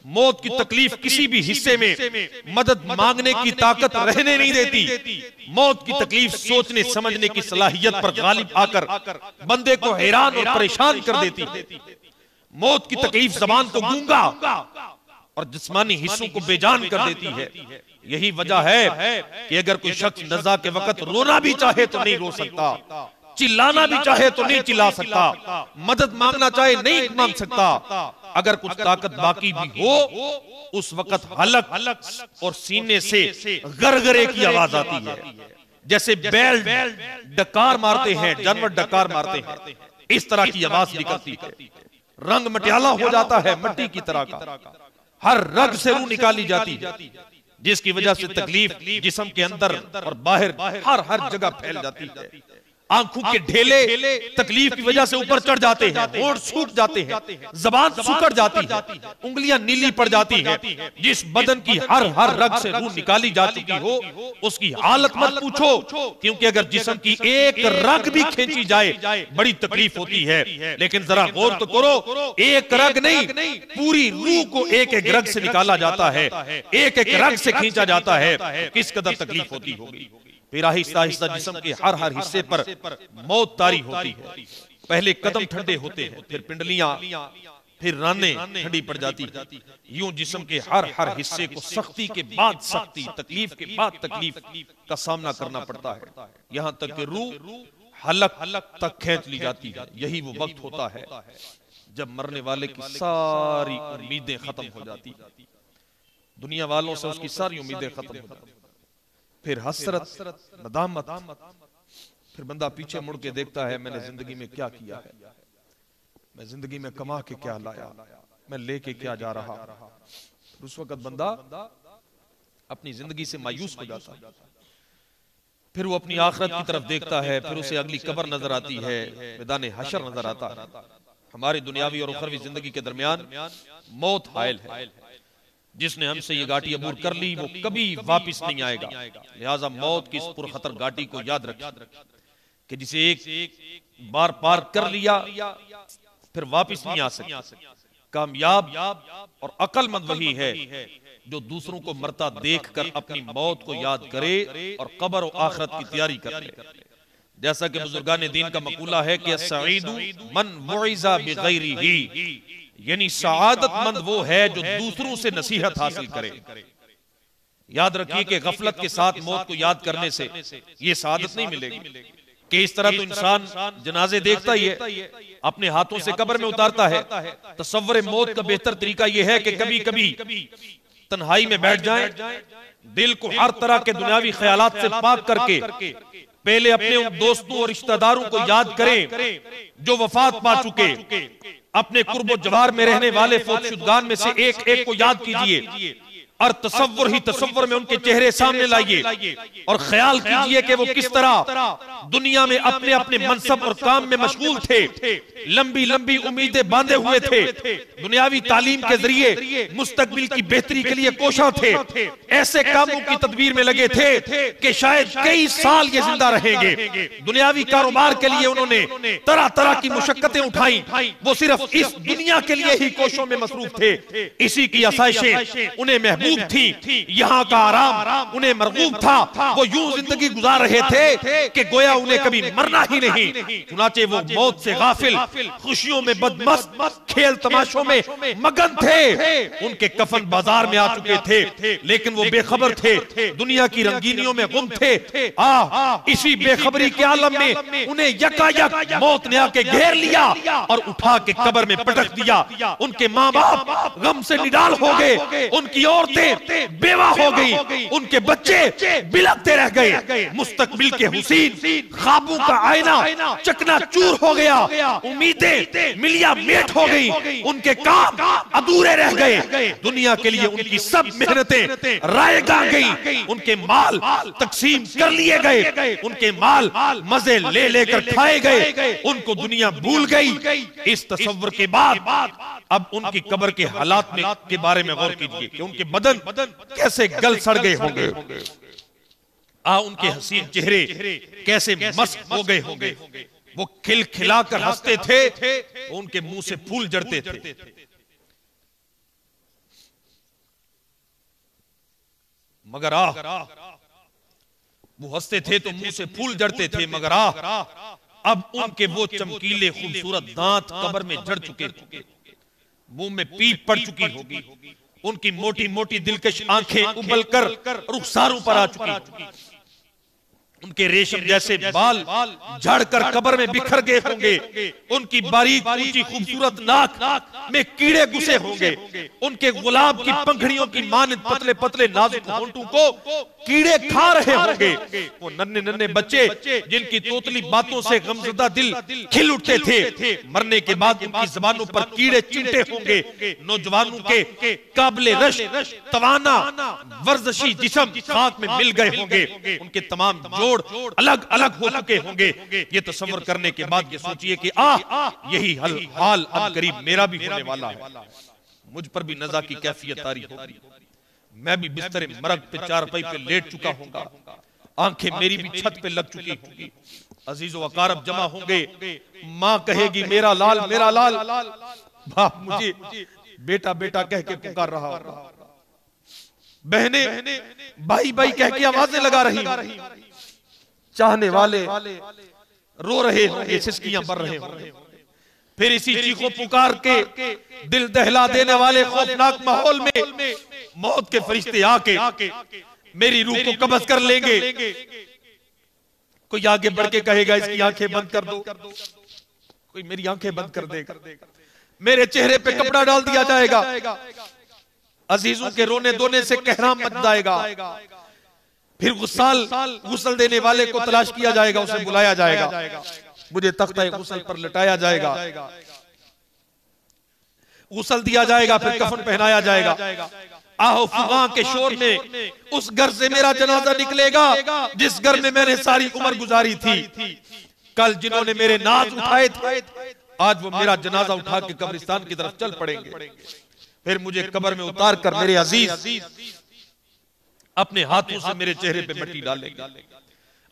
मौत की तकलीफ किसी भी हिस्से में मदद मांगने की ताकत रहने नहीं देती। मौत की तकलीफ सोचने समझने की सलाहियत पर गालिब आकर बंदे को हैरान और परेशान कर देती है। मौत की तकलीफ जबान को गूंगा और जिस्मानी हिस्सों को बेजान कर देती है। यही वजह है कि अगर कोई शख्स नज़ा के वक्त रोना भी चाहे तो नहीं रो सकता, चिल्लाना भी चाहे तो नहीं चिल्ला सकता, मदद मांगना चाहे नहीं मांग सकता। अगर कुछ ताकत बाकी भी हो उस वक्त हलक और सीने से गरगरे की आवाज आती है, जैसे बैल डकार मारते हैं, जानवर डकार मारते हैं, इस तरह की आवाज निकलती है। रंग मटियाला हो जाता है मिट्टी की तरह का, हर रग से रूह निकाली जाती है, जिसकी वजह से तकलीफ जिस्म के अंदर और बाहर हर जगह फैल जाती है। आंखों के ढेले तकलीफ की वजह से ऊपर चढ़ जाते हैं, होंठ सूख जाते हैं, जबान सुकड़ जाती है, उंगलियां नीली पड़ जाती हैं। जिस बदन की हर रग से रूह निकाली जा चुकी हो उसकी हालत मत पूछो, क्योंकि अगर जिस्म की एक रग भी खींची जाए बड़ी तकलीफ होती है। लेकिन जरा गौर तो करो, एक रग नहीं, पूरी रूह को एक एक रग से निकाला जाता है, एक एक रग से खींचा जाता है, किस कदर तकलीफ होती होगी। फिर आहिस्ता आहिस्ता जिस्म के हर हिस्से पर मौत तारी होती है। पहले कदम ठंडे होते हैं, फिर पिंडलियां, फिर रानें ठंडी पड़ जाती है। यूं जिस्म के हर हिस्से को सख्ती के बाद सख्ती, तकलीफ के बाद तकलीफ का सामना करना पड़ता है, यहां तक कि रूह हलक तक खींच ली जाती है। यही वो वक्त होता है जब मरने वाले की सारी उम्मीदें खत्म हो जाती, दुनिया वालों से उसकी सारी उम्मीदें खत्म हो जाती, फिर हसरत, नदामत, फिर बंदा पीछे मुड़ के देखता है मैंने जिंदगी में क्या किया है, मैं जिंदगी में कमा के क्या लाया, मैं लेके क्या जा रहा। उस वक्त बंदा अपनी जिंदगी से मायूस हो जाता है। फिर वो अपनी आखिरत की तरफ देखता है, फिर उसे अगली कब्र नजर आती है, मैदान हशर नजर आता है। हमारी दुनियावी और उखरवी जिंदगी के दरमियान मौत हायल है। जिसने हमसे ये घाटी अबूर कर ली वो कभी वापस नहीं आएगा। लिहाजा मौत की इस पुरखतर घाटी को याद रखें कि जिसे एक बार पार कर लिया फिर वापस नहीं आ सकता। कामयाब और अक्लमंद वही है जो दूसरों को मरता देखकर अपनी मौत को याद करे और कब्र और आखिरत की तैयारी करे। जैसा कि बुजुर्गान दीन का मकूला है कि सईदु मन वइज़ा बिगैरिही, यानी सआदतमंद वो है जो दूसरों से नसीहत हासिल करे। याद रखिए कि गफलत के साथ मौत को याद करने से ये सआदत नहीं मिलेगी कि इस तरह तो इंसान जनाजे देखता ही है, अपने हाथों से कब्र में उतारता है। तसव्वुर मौत का बेहतर तरीका यह है कि कभी कभी तन्हाई में बैठ जाएं, दिल को हर तरह के दुनियावी ख्यालात से पाक करके पहले अपने उन दोस्तों और रिश्तेदारों को याद करें जो वफात पा चुके। अपने कुर्बो जवार में रहने वाले फौतशुदगान में से एक एक को याद कीजिए और तसव्वुर ही तसव्वुर में उनके चेहरे सामने लाइए और ख्याल कीजिए कि वो किस तरह दुनिया में अपने अपने मनसब और काम में मशगूल थे, लंबी लंबी उम्मीदें बांधे हुए थे, दुनियावी तालीम के जरिए मुस्तकबिल की बेहतरी के लिए कोशा थे, ऐसे कामों की तदबीर में लगे थे कि शायद कई साल ये जिंदा रहेंगे। दुनियावी कारोबार के लिए उन्होंने तरह तरह की मुशक्कतें उठाई, वो सिर्फ इस दुनिया के लिए ही कोशों में मसरूफ थे। इसी की आसाइशें उन्हें महबूब थी, यहाँ का आराम उन्हें मरगूब था। वो यूं जिंदगी गुजार रहे थे कि गोया उन्हें कभी मरना ही नहीं। चुनाचे वो मौत से गाफिल, खुशियों में बदमस्त, खेल तमाशों में मगन थे। उनके कफन बाजार में आ चुके थे लेकिन वो बेखबर थे, दुनिया की रंगीनियों में गुम थे। इसी बेखबरी के आलम में उन्हें यकायक मौत ने आके घेर लिया और उठा के कब्र में पटक दिया। उनके माँ बाप गम से निडाल हो गए, उनकी औरतें बेवा हो गई, उनके बच्चे बिलखते रह गए। मुस्तकबिल के हुसीन ख्वाबों का आईना चकनाचूर हो गया, उम्मीदें मिलिया मेट हो गई, उनके काम अधूरे रह गए। दुनिया के लिए उनकी सब मेहनतें रायगा गई, उनके माल तकसीम कर लिए गए, उनके माल मजे ले लेकर खाए गए, उनको दुनिया भूल गई। इस तसव्वुर के बाद अब उनकी कब्र के हालात में के बारे में गौर कीजिए कि उनके बदन कैसे गल सड़ गए होंगे, उनके हसीन चेहरे कैसे मस्त हो गए होंगे। वो खिलखिलाकर हंसते थे, उनके मुंह से फूल जड़ते थे। मगर वो हंसते थे तो मुंह से फूल जड़ते थे, मगर अब उनके वो चमकीले खूबसूरत दांत कब्र में जड़ चुके थे, मुंह में पीप पड़ चुकी होगी, उनकी मोटी मोटी दिलकश आंखें उबल कर रुखसारों पर आ चुकी, उनके रेशम जैसे बाल झड़कर कब्र में बिखर गए होंगे, उनकी बारीक ऊंची खूबसूरत नाक में कीड़े घुसे होंगे, उनके गुलाब की पंखड़ियों की मानद पतले पतले नाजुक होंठों को कीड़े खा रहे होंगे। वो नन्हे नन्हे बच्चे जिनकी तोतली बातों से गमज़दा दिल खिल उठते थे, मरने के बाद उनकी जबानों पर कीड़े चिमटे होंगे। नौजवानों के काबिले रश तवाना वर्जिशी जिस्म खाक में मिल गए होंगे, उनके तमाम जोड़ अलग अलग हो चुके होंगे। ये तसव्वुर करने के बाद ये सोचिए कि यही हाल अब करीब मेरा भी होने वाला है। मुझ पर भी नज़ा की कैफियत तारी होगी, मैं भी बिस्तर मरग पे चारपाई पे लेट चुका होगा, आंखें मेरी भी छत पे लग चुकी होंगी। अजीज़ो अकारब जमा होंगे, माँ कहेगी मेरा लाल मेरा लाल, बाप मुझे बेटा बेटा कह के पुकार रहा होगा, बहने भाई भाई कह के आवाजें लगा रही, चाहने वाले रो रहे होंगे, सिसकियां भर रहे होंगे। फिर इसी चीखों पुकार के दिल दहला देने वाले खौफनाक माहौल में मौत के फरिश्ते आके मेरी रूह को कब्ज कर लेंगे। कोई आगे बढ़ के कहेगा इसकी आंखें बंद कर दो, कोई मेरी आंखें बंद कर देगा, मेरे चेहरे पे कपड़ा डाल दिया जाएगा, अजीजों के रोने धोने से कहराम मच जाएगा। फिर गुस्ल देने वाले को तलाश किया जाएगा, उसे बुलाया जाएगा, मुझे तख्ता गुस्ल पर लटाया जाएगा, गुस्ल दिया जाएगा, फिर कफन पहनाया जाएगा। आहो फुगां के शोर में उस घर से मेरा जनाजा निकलेगा जिस घर में मैंने सारी उम्र गुजारी थी। कल जिन्होंने मेरे नाज उठाए थे, आज वो मेरा जनाजा उठा के कब्रिस्तान की तरफ चल पड़ेंगे। फिर मुझे कब्र में उतार कर मेरे अजीज अपने हाथों से मेरे चेहरे पे मिट्टी डालेंगे।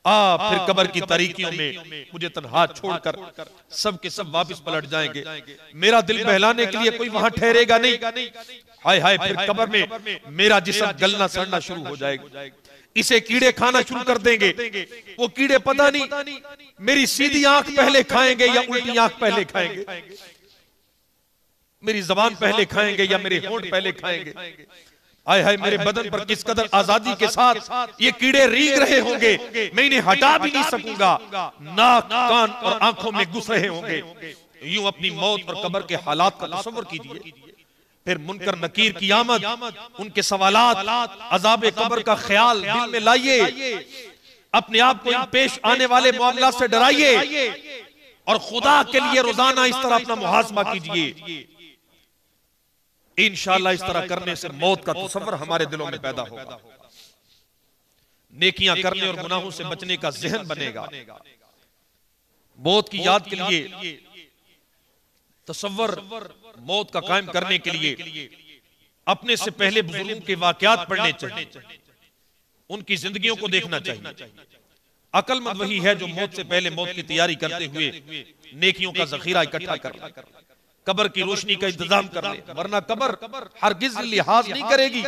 फिर कब्र की तारीकियों में मुझे तन्हा छोड़कर सब के सब वापस पलट जाएंगे। मेरा दिल बहलाने के लिए कोई वहां ठहरेगा नहीं। हाय हाय, फिर कब्र में मेरा जिस्म गलना सड़ना शुरू हो जाएगा, इसे कीड़े खाना शुरू कर देंगे। वो कीड़े पता नहीं मेरी सीधी आंख पहले खाएंगे या उल्टी आंख पहले खाएंगे, मेरी जबान पहले खाएंगे या मेरे होंठ पहले खाएंगे। हाय हाय, मेरे बदन पर किस कदर आजादी के साथ ये कीड़े रींग रहे होंगे, मैं इन्हें हटा भी नहीं सकूंगा। नाक कान और आंखों में घुस रहे होंगे। यूं अपनी मौत और कब्र के हालात का तसव्वुर कीजिए। फिर मुनकर नकीर की आमद, उनके सवालात, अजाब कब्र का ख्याल दिल में लाइए, अपने आप को इन पेश आने वाले मामला से डराइए और खुदा के लिए रोजाना इस तरह अपना मुहासबा कीजिए। इंशाअल्लाह इस तरह करने से मौत का तसव्वुर हमारे दिलों में पैदा होगा, नेकियां करने और गुनाहों से बचने का ज़हन बनेगा। मौत की याद के लिए तसव्वुर मौत का कायम करने के लिए अपने से पहले बुजुर्गों के वाकयात पढ़ने चाहिए, उनकी जिंदगियों को देखना चाहिए। अक्लमंद वही है जो मौत से पहले मौत की तैयारी करते हुए नेकियों का जखीरा इकट्ठा कर ले, कब्र की रोशनी का इंतजाम कर ले, वरना कब्र हरगिज लिहाज नहीं करेगी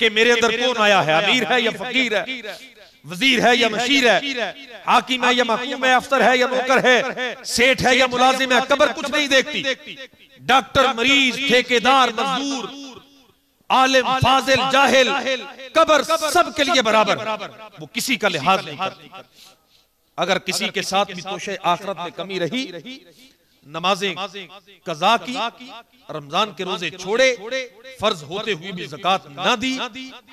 कि मेरे अंदर कौन आया है, अमीर है या फकीर है, वजीर है या मशीर है, हाकिम है या महकूम है, अफसर है या नौकर है, सेठ है या मुलाजिम है। कब्र कुछ नहीं देखती। डॉक्टर, मरीज, ठेकेदार, मजदूर, आलिम, फाजिल, जाहिल, कब्र सबके लिए बराबर, वो किसी का लिहाज नहीं करती। अगर किसी के साथ भी तोशे आखिरत में कमी रही, नमाजें कज़ा की, रमजान के रोजे छोड़े, फर्ज होते हुए भी ज़कात ना दी,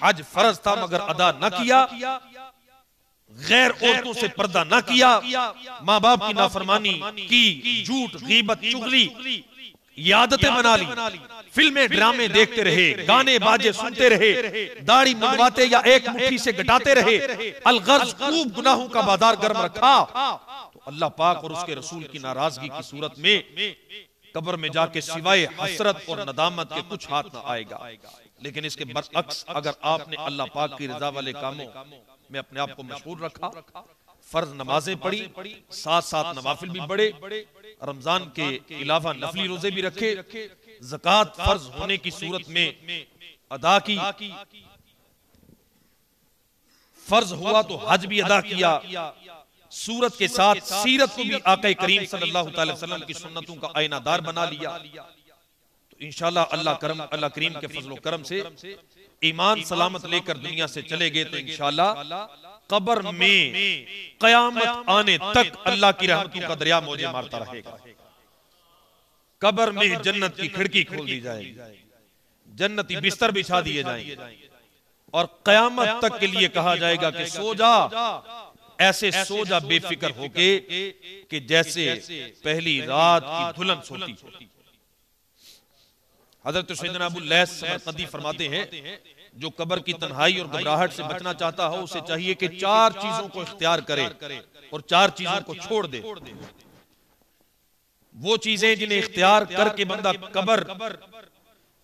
हज फर्ज था मगर अदा न किया, गैर औरतों से पर्दा ना किया, माँ बाप की नाफरमानी की, झूठ, गीबत, चुगली ये आदतें बना ली, फिल्में ड्रामे देखते रहे, गाने बाजे सुनते रहे, दाढ़ी मुंडवाते या एक मुट्ठी से घटाते रहे, अलगर्ज खूब गुनाहों का बाजार गर्म रखा, तो अल्लाह पाक और उसके रसूल की नाराजगी की सूरत में कब्र में जाके सिवाय हसरत और नदामत के कुछ हाथ ना आएगा। लेकिन इसके बरअक्स अगर आपने अल्लाह पाक की रजा वाले कामों में अपने आप को मशगूल रखा, फर्ज नमाजें पढ़ी, साथ साथ नवाफिल भी पढ़े, रमजान के अलावा नफली रोजे भी रखे, ज़कात फर्ज होने की सूरत में अदा की, फर्ज हुआ तो हज भी अदा किया, सूरत के साथ सीरत को भी आका करीम सल्लल्लाहु अलैहि वसल्लम की सुन्नतों का आईनादार बना लिया, तो इंशाल्लाह अल्लाह करीम के फजलो करम से ईमान सलामत लेकर दुनिया से चले गए तो इंशाल्लाह कब्र में कयामत आने तक अल्लाह की रहमतों का दरिया मौजे मारता रहेगा। कब्र में जन्नत की खिड़की खोल दी जाएगी, जन्नती बिस्तर बिछा दिए जाएंगे और कयामत तक के लिए कहा जाएगा कि सो जा, ऐसे सो जा बेफिक्र होके कि जैसे पहली रात की दुल्हन सोती। हजरत सैयदना अबू लैस समरकंदी फरमाते हैं जो कब्र की तन्हाई और घबराहट से बचना चाहता हो उसे चाहिए कि 4 चीजों को इख्तियार करे और 4 चीजों को छोड़ दे। वो चीजें जिन्हें इख्तियार करके बंदा कब्र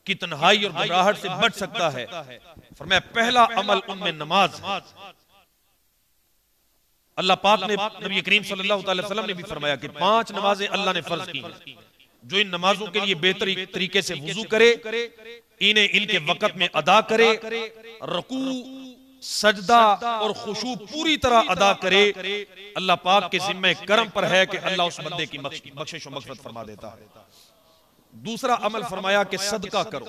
की तन्हाई और घबराहट से बच सकता है, फरमाया पहला अमल उनमें नमाज है। अल्लाह पाक ने नबी करीम सल्लल्लाहु अलैहि वसल्लम ने भी फरमाया कि 5 नमाजें अल्लाह ने फर्ज की हैं। जो इन नमाजों के लिए बेहतर तरीके से वुजू करे, इन्हें इनके वक्त में अदा करे, रुकू सजदा और खुशू पूरी तरह अदा करे, अल्लाह पाक के जिम्मे करम पर है कि अल्लाह उस बंदे की बख्शिश और मग़फ़िरत फरमा देता है। दूसरा अमल फरमाया कि सदका करो,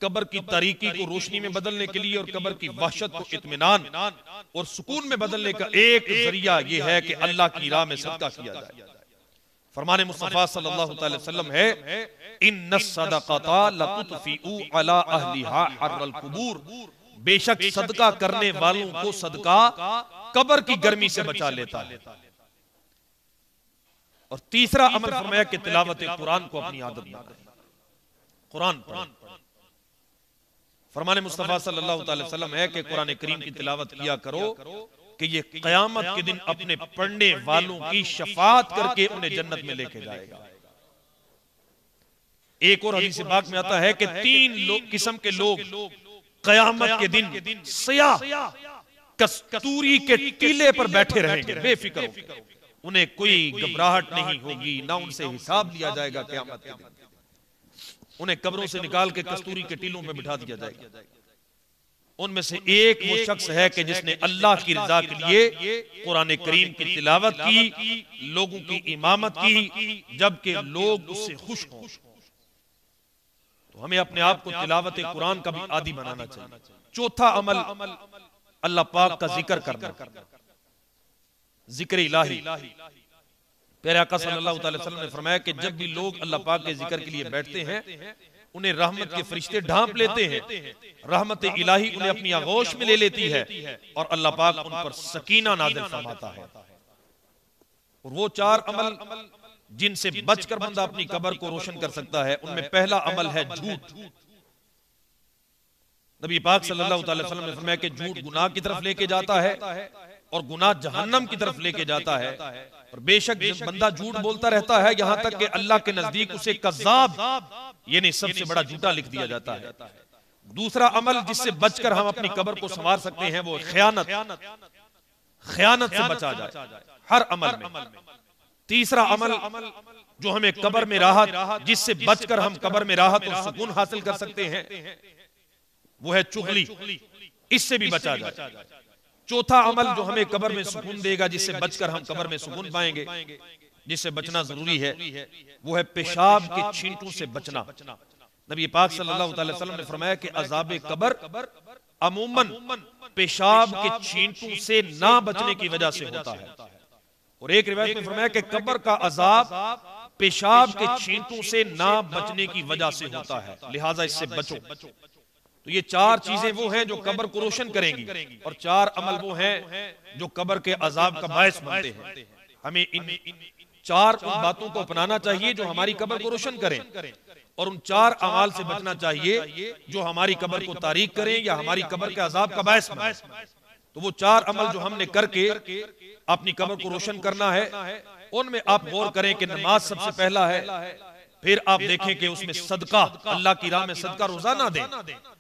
कब्र की तारीकी को रोशनी में बदलने के लिए और कब्र की वहशत को इत्मीनान और सुकून में बदलने का एक जरिया यह है कि अल्लाह की राह में सदका किया जाए। फरमाने मुस्तफा सल्लल्लाहु अलैहि वसल्लम है, इन्नस सदक़ता लतुत्फ़िउ अला अहलिहा हर्रल कुबूर, बेशक सदका करने वालों को सदका कब्र की गर्मी से बचा लेता है। और तीसरा अमल फरमाया कि तिलावत कुरान को अपनी आदत बनाए, कुरान पढ़ें। फरमाने मुस्तफा सल्लल्लाहु अलैहि वसल्लम है कि कुरान करीम की तिलावत किया करो कि ये क़यामत के दिन अपने पढ़ने वालों की शफाअत करके उन्हें जन्नत में लेके जाएगा। एक और हदीस पाक में आता है कि 3 किस्म के लोग क़यामत के दिन सियाह कस्तूरी के टीले पर बैठे रहेंगे बेफिक्र होकर, उन्हें कोई घबराहट नहीं होगी, ना उनसे हिसाब लिया जाएगा क़यामत के दिन। उन्हें कब्रों से निकाल के कस्तूरी के टीलों में बिठा दिया जाएगा। उनमें से एक वो शख्स है कि जिसने अल्लाह की रजा के लिए कुरान करीम की तिलावत की, लोगों की इमामत की, जबकि लोग उससे खुश हों। तो हमें अपने आप को तिलावत कुरान का भी आदी बनाना चाहिए। चौथा अमल अल्लाह पाक का जिक्र करना, जिक्र इलाही। प्यारे आका सल्लल्लाहु अलैहि वसल्लम ने फरमाया कि जब भी लोग अल्लाह पाक के जिक्र के लिए बैठते हैं उन्हें रहमत के फरिश्ते ढांप लेते हैं, रहमत इलाही उन्हें अपनी आगोश में ले लेती है और अल्लाह पाक उन पर सकीना नाज़िल फरमाता है। और वो 4 अमल जिनसे बचकर बंदा अपनी कब्र को रोशन कर सकता है, उनमें पहला अमल है झूठ। नबी पाक सल्लल्लाहु अलैहि वसल्लम ने फरमाया कि झूठ गुनाह की तरफ लेके जाता है और गुनाह जहन्नम की तरफ लेके जाता है। और बेशक बंदा झूठ बोलता रहता है यहाँ तक कि अल्लाह के नजदीक उसे कज़्ज़ाब यानी सबसे बड़ा झूठा लिख दिया जाता है। दूसरा अमल जिससे बचकर हम अपनी कब्र को संवार सकते हैं वो खयानत, खयानत से बचा जाए हर अमल में। तीसरा अमल जो हमें कब्र में राहत, जिससे बचकर हम कब्र में राहत और सुकून हासिल कर सकते हैं, वो है चुगली, इससे भी बचा जाए। चौथा अमल जो हमें कब्र में सुकून देगा, जिससे बचकर हम कब्र में सुकून पाएंगे, जिससे बचना जरूरी है, वो है पेशाब के छींटों से बचना। नबी पाक सल्लल्लाहु अलैहि वसल्लम ने फरमाया कि अज़ाब कब्र अमूमन पेशाब के छींटों से ना बचने की वजह से होता है। और एक रिवायत में फरमाया कि कब्र का अज़ाब पेशाब के छींटों से ना बचने की वजह से होता है, लिहाजा इससे बचो। तो ये 4 चीजें वो हैं जो कब्र को रोशन करेंगी और 4 अमल वो हैं जो कब्र के अजाब का बायस बनते हैं। हमें इन 4 बातों को अपनाना चाहिए जो हमारी कब्र को रोशन करें और उन 4 अमाल से बचना चाहिए जो हमारी कब्र को तारीक करें या हमारी कब्र के अजाब का बायस बने। तो वो 4 अमल जो हमने करके अपनी कब्र को रोशन करना है, उनमें आप गौर करें कि नमाज सबसे पहला है, फिर आप देखें कि उसमें सदका, अल्लाह की राह में सदका रोजाना दें,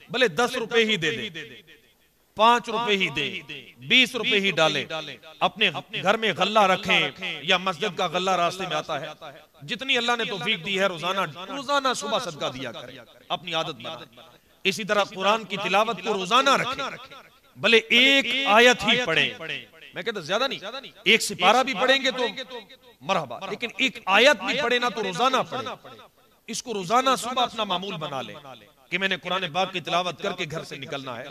भले 10 रुपए ही दे दें, 5 रुपए ही दें, 20 रुपए ही डालें, अपने घर में गल्ला रखें या मस्जिद का गल्ला रास्ते में आता है, जितनी अल्लाह ने तौफीक दी है रोजाना सुबह सदका दिया करें, अपनी आदत बनाएं। इसी तरह कुरान की तिलावत को रोजाना रखें, भले एक आयत ही पढ़ें, मैं कहता ज्यादा नहीं, एक सिपारा भी पढ़ेंगे तो मरहबा, लेकिन एक आयत भी पढ़े ना तो रोजाना पढ़े। इसको रोजाना सुबह अपना मामूल बना ले कि मैंने कुरान पाक की तिलावत करके घर से निकलना है।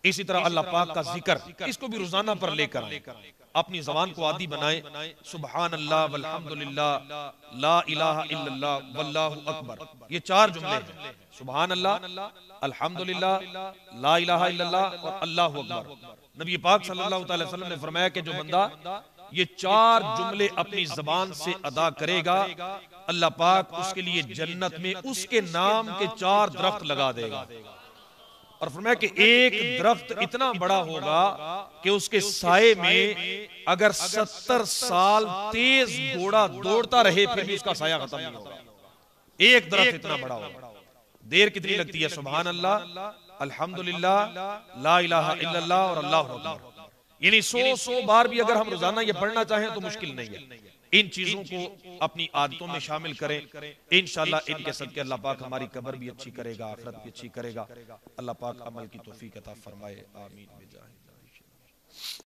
इसी तरह अल्लाह पाक का जिक्र, इसको भी रोजाना पर लेकर आए, अपनी जबान को आदी बनाए। सुबहान अल्लाह वल्हम्दुलिल्लाह ला इलाहा इल्लल्लाह वल्लाहु अकबर, ये 4 जुमले हैं। सुबहान अल्लाह, अल्हम्दुलिल्लाह, ला इलाहा इल्लल्लाह और अल्लाहु अकबर। नबी पाक सल्लल्लाहु अलैहि वसल्लम ने फरमाया कि जो बंदा ये 4 जुमले अपनी जबान से अदा करेगा, अल्लाह पाक उसके लिए जन्नत में उसके नाम के 4 दरख्त लगा देगा। और फरमाया कि एक दरख्त इतना बड़ा होगा कि उसके साए में अगर 70 साल तेज घोड़ा दौड़ता रहे फिर भी उसका साया खत्म नहीं होगा। एक दरख्त इतना बड़ा होगा। देर कितनी लगती है? सुभान अल्लाह, अल्हम्दुलिल्लाह, ला इलाहा इल्लल्लाह और अल्लाहु अकबर। यानी 100 बार भी अगर हम रोजाना ये पढ़ना चाहें तो मुश्किल नहीं है। इन चीजों को अपनी आदतों में शामिल करें। इंशाअल्लाह इनके सदके अल्लाह पाक हमारी कब्र भी अच्छी करेगा, आखिरत भी अच्छी करेगा। अल्लाह पाक अमल की तौफीक अता फरमाए। आमीन।